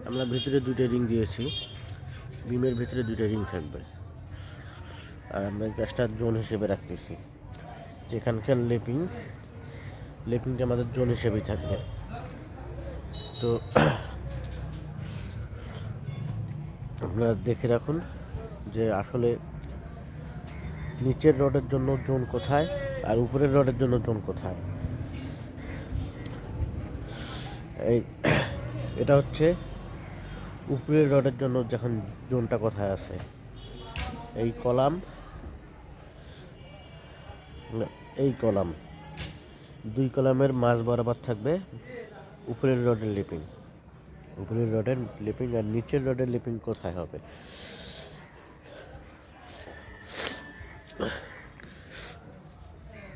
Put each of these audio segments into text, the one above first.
আমরা ভিতরে দুইটা রিং দিয়েছি, বিমের ভিতরে দুইটা রিং থাকবে। আর আমরা গ্যাসটা জোন হিসেবে রাখতেছি, যেখানকার লেপিংটা আমাদের জোন হিসেবেই থাকবে। তো আপনারা দেখে রাখুন যে আসলে নিচের রডের জন্য জোন কোথায় আর উপরের রডের জন্য জোন কোথায়। এটা হচ্ছে উপরের রডের জন্য যখন জোনটা কোথায় আছে, এই কলাম দুই কলামের মাঝ বরাবর থাকবে উপরের রডের লিপিং, আর নিচের রডের লিপিং কোথায় হবে।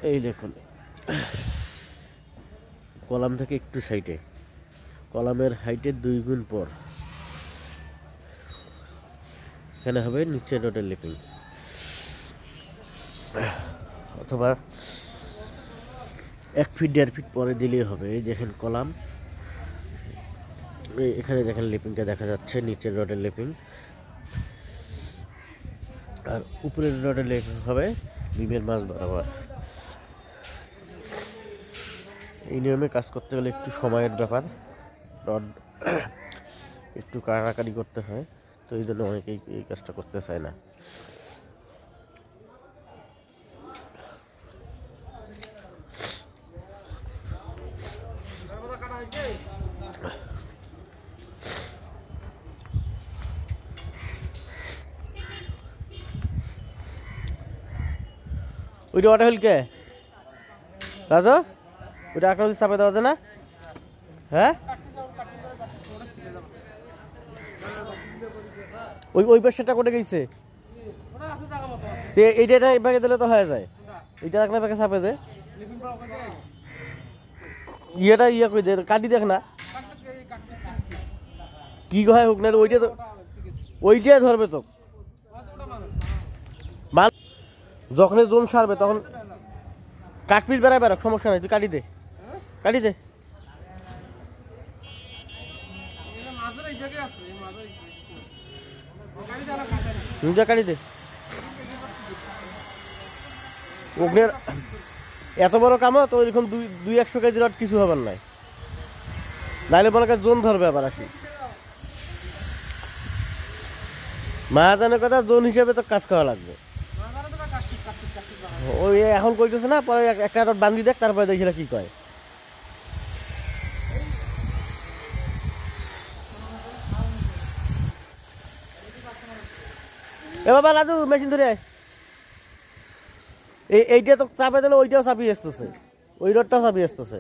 এই দেখুন, কলাম থেকে একটু সাইডে, কলামের হাইটের 2 গুণ পর এখানে হবে নিচের রডের লিপিং, অথবা 1 ফিট 1.5 ফিট পরে দিলেই হবে। এই দেখেন কলাম, এখানে দেখেন লিপিংটা দেখা যাচ্ছে, নিচের রডের লিপিং, আর উপরের রডের লিপিং হবে বিমের মাঝ বরাবর। এই নিয়মে কাজ করতে গেলে একটু সময়ের ব্যাপার, রড একটু কাটাকাটি করতে হয়, তো এই জন্য অনেকেই এই কাজটা করতে চায় না। ওইটা ওটা হল কে রাজু, ওইটা একটা চাপে দেওয়া যায় না? হ্যাঁ, ওই পাশেটা কোটে গেছে, এইটা এবারে দিলে তো হয়ে যায়। এইটা রাখলে ব্যাগে চাপে দে, ইয়েটা কই দে, কাটি দেখ না কি হয় হোক না, ওইটা ধরবে তো মাল। যখন জোন সারবে তখন কাটপিস বেড়ায় বেড়াক, সমস্যা নাই, তুই কাটি দে কাটি দে। অগ্নের এত বড় কামও তো এরকম 200-100 কেজি রড কিছু হবার নাই, নাইলে মনে কর জোন ধরবে আবার আসি। মাহাজানের কথা জোন হিসেবে তো কাজ করা লাগবে। ওই এখন কইতেছে না, পরে একটা রড বান্ধি দেখ, তারপরে দেখি কি কয়। এ বাবা রাজু, মেশিন ধরে এইটা তো চাপে দিলে ওইটাও চাপিয়ে আসতেছে, ওই রডটাও চাপিয়ে আসতেছে।